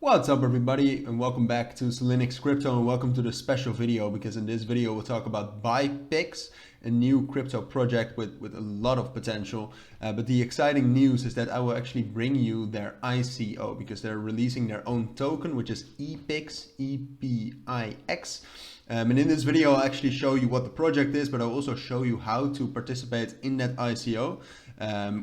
What's up everybody, and welcome back to Cilinix Crypto, and welcome to the special video, because in this video we'll talk about Byepix, a new crypto project with a lot of potential. But the exciting news is that I will actually bring you their ICO, because they're releasing their own token, which is Byepix, E-P-I-X. And in this video I'll actually show you what the project is, but I'll also show you how to participate in that ICO,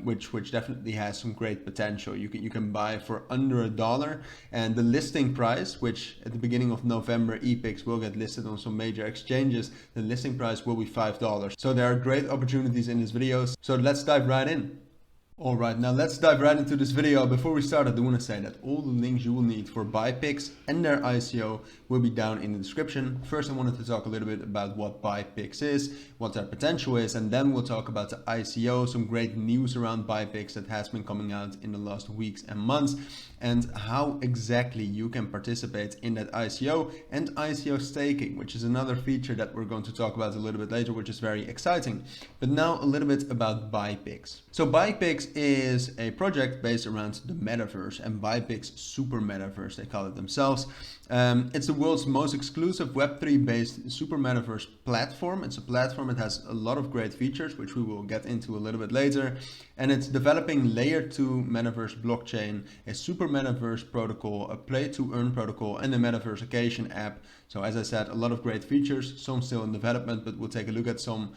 which definitely has some great potential. You can buy for under $1, and the listing price, which at the beginning of November Byepix will get listed on some major exchanges, the listing price will be $5. So there are great opportunities in this video, so let's dive right in. Alright, now let's dive right into this video. Before we start, I do want to say that all the links you will need for Byepix and their ICO will be down in the description. First, I wanted to talk a little bit about what Byepix is, what their potential is, and then we'll talk about the ICO, some great news around Byepix that has been coming out in the last weeks and months, and how exactly you can participate in that ICO, and ICO staking, which is another feature that we're going to talk about a little bit later, which is very exciting. But now a little bit about Byepix. So Byepix is a project based around the metaverse, and Byepix Super Metaverse, they call it themselves. It's the world's most exclusive Web3 based super metaverse platform. It's a platform that has a lot of great features, which we will get into a little bit later. And it's developing layer 2 metaverse blockchain, a super metaverse protocol, a play to earn protocol, and a metaversification app. So as I said, a lot of great features, some still in development, but we'll take a look at some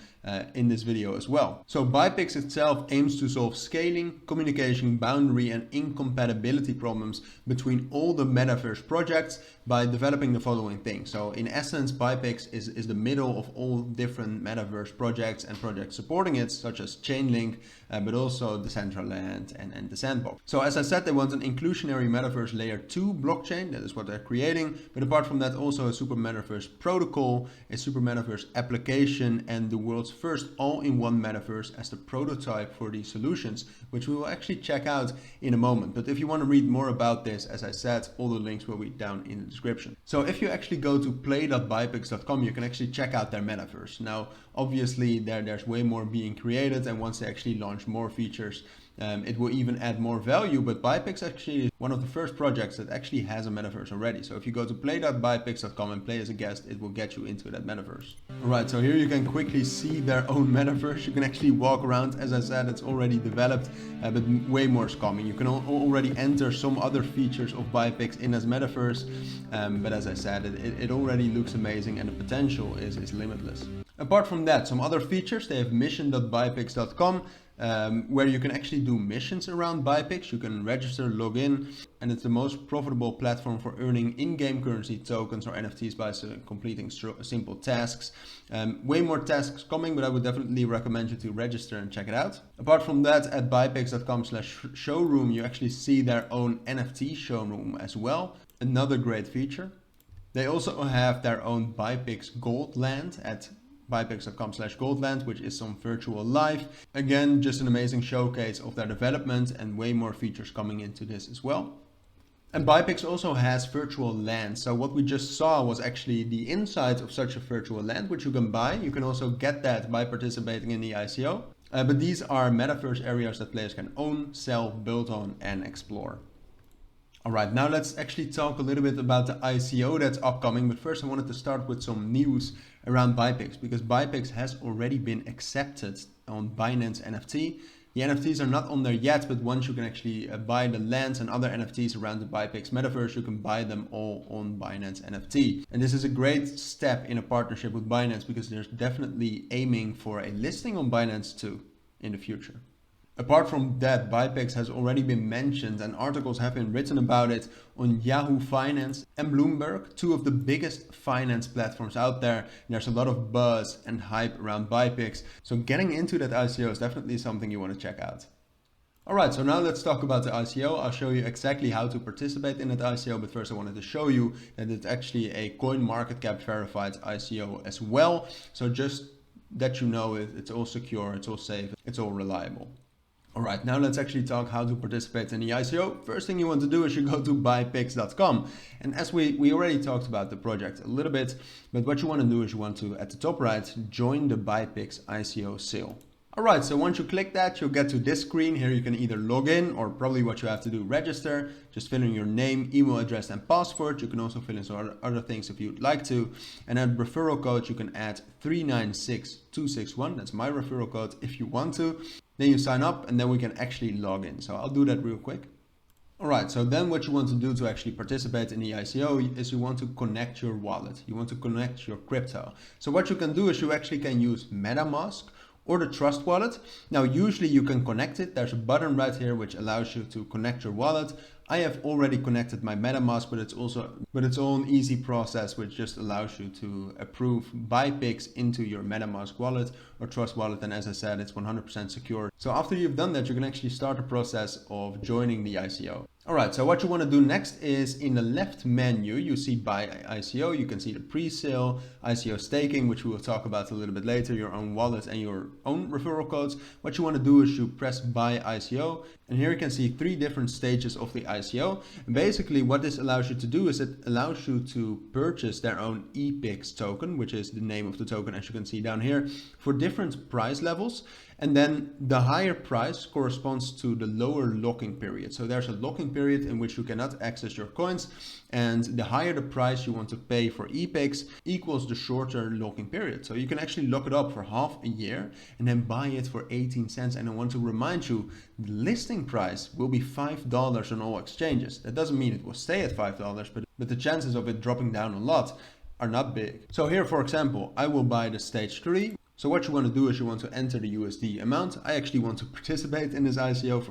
in this video as well. So Byepix itself aims to solve scaling, communication, boundary, and incompatibility problems between all the metaverse projects by developing the following things. So in essence, Byepix is the middle of all different metaverse projects and projects supporting it, such as Chainlink, but also Decentraland and the Sandbox. So as I said, they want an inclusionary metaverse layer 2 blockchain. That is what they're creating. But apart from that, also a super metaverse protocol, a super metaverse application, and the world's first all-in-one metaverse as the prototype for these solutions, which we will actually check out in a moment. But if you want to read more about this, as I said, all the links will be down in the description. So if you actually go to play.byepix.com, you can actually check out their metaverse. Now, obviously there's way more being created, and once they actually launch more features, it will even add more value. But Byepix actually is one of the first projects that actually has a metaverse already. So if you go to play.byepix.com and play as a guest, it will get you into that metaverse. Alright, so here you can quickly see their own metaverse. You can actually walk around. As I said, it's already developed, but way more is coming. You can already enter some other features of Byepix in as metaverse, but as I said, it already looks amazing, and the potential is limitless. Apart from that, some other features, they have mission.byepix.com, where you can actually do missions around Byepix. You can register, log in, and it's the most profitable platform for earning in-game currency tokens or NFTs by completing simple tasks. Way more tasks coming, but I would definitely recommend you to register and check it out. Apart from that, at byepix.com/showroom, you actually see their own NFT showroom as well. Another great feature. They also have their own Byepix Goldland at byepix.com/goldland, which is some virtual life. Again, just an amazing showcase of their development, and way more features coming into this as well. And Byepix also has virtual lands. So what we just saw was actually the inside of such a virtual land, which you can buy. You can also get that by participating in the ICO. But these are metaverse areas that players can own, sell, build on, and explore. Alright, now let's actually talk a little bit about the ICO that's upcoming. But first I wanted to start with some news around Byepix, because Byepix has already been accepted on Binance NFT. The NFTs are not on there yet, but once you can actually buy the lands and other NFTs around the Byepix metaverse, you can buy them all on Binance NFT. And this is a great step in a partnership with Binance, because they're definitely aiming for a listing on Binance too in the future. Apart from that, Byepix has already been mentioned, and articles have been written about it on Yahoo Finance and Bloomberg, two of the biggest finance platforms out there. There's a lot of buzz and hype around Byepix, so getting into that ICO is definitely something you want to check out. Alright, so now let's talk about the ICO. I'll show you exactly how to participate in that ICO, but first I wanted to show you that it's actually a CoinMarketCap verified ICO as well. So just that you know it's all secure, it's all safe, it's all reliable. Alright, now let's actually talk how to participate in the ICO. First thing you want to do is you go to byepix.com. And as we already talked about the project a little bit, but what you want to do is you want to, at the top right, join the Byepix ICO sale. Alright, so once you click that, you'll get to this screen. Here you can either log in, or probably what you have to do, register. Just fill in your name, email address and password. You can also fill in some other things if you'd like to. And then referral code, you can add 396261. That's my referral code if you want to. Then you sign up and then we can actually log in. So I'll do that real quick. Alright, so then what you want to do to actually participate in the ICO is you want to connect your wallet. You want to connect your crypto. So what you can do is you actually can use MetaMask or the Trust Wallet. Now, usually you can connect it. There's a button right here which allows you to connect your wallet. I have already connected my MetaMask, but it's all an easy process which just allows you to approve Byepix into your MetaMask wallet or Trust Wallet. And as I said, it's 100% secure. So after you've done that, you can actually start the process of joining the ICO. Alright, so what you want to do next is in the left menu, you see Buy ICO. You can see the pre-sale, ICO staking, which we will talk about a little bit later, your own wallet and your own referral codes. What you want to do is you press Buy ICO. And here you can see 3 different stages of the ICO. And basically what this allows you to do is it allows you to purchase their own BingX token, which is the name of the token, as you can see down here, for different price levels. And then the higher price corresponds to the lower locking period. So there's a locking period in which you cannot access your coins. And the higher the price you want to pay for BingX equals the shorter locking period. So you can actually lock it up for half a year and then buy it for 18 cents. And I want to remind you, the listing price will be $5 on all exchanges. That doesn't mean it will stay at $5, but the chances of it dropping down a lot are not big. So here, for example, I will buy the stage 3. So what you want to do is you want to enter the USD amount. I actually want to participate in this ICO.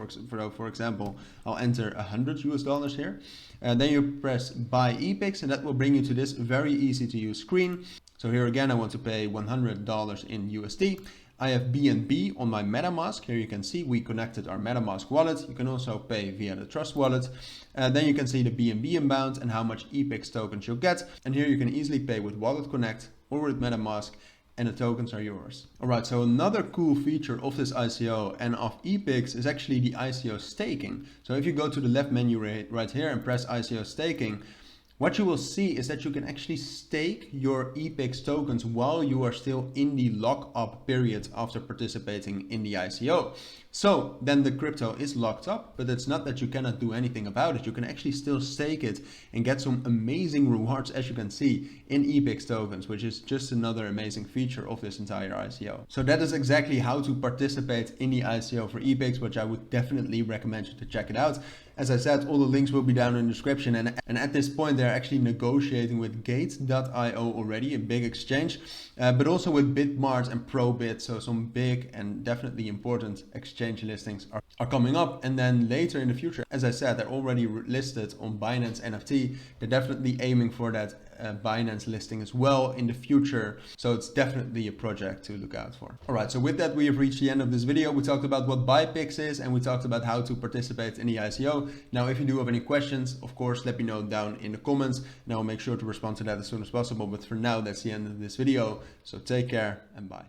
For example, I'll enter $100 here. And then you press buy BingX and that will bring you to this very easy to use screen. So here again, I want to pay $100 in USD. I have BNB on my MetaMask. Here you can see we connected our MetaMask wallet. You can also pay via the Trust Wallet. Then you can see the BNB amount and how much BingX tokens you'll get. And here you can easily pay with Wallet Connect or with MetaMask, and the tokens are yours. Alright, so another cool feature of this ICO and of BingX is actually the ICO staking. So if you go to the left menu right here and press ICO staking, what you will see is that you can actually stake your BingX tokens while you are still in the lock-up period after participating in the ICO. So then the crypto is locked up, but it's not that you cannot do anything about it. You can actually still stake it and get some amazing rewards, as you can see, in BingX tokens, which is just another amazing feature of this entire ICO. So that is exactly how to participate in the ICO for BingX, which I would definitely recommend you to check it out. As I said, all the links will be down in the description, and at this point they're actually negotiating with Gate.io already, a big exchange, but also with Bitmart and Probit, so some big and definitely important exchange listings are coming up. And then later in the future, as I said, they're already listed on Binance NFT. They're definitely aiming for that Binance listing as well in the future. So it's definitely a project to look out for. Alright, so with that we have reached the end of this video. We talked about what Byepix is and we talked about how to participate in the ICO. Now if you do have any questions, of course let me know down in the comments and I'll make sure to respond to that as soon as possible. But for now, that's the end of this video. So take care and bye.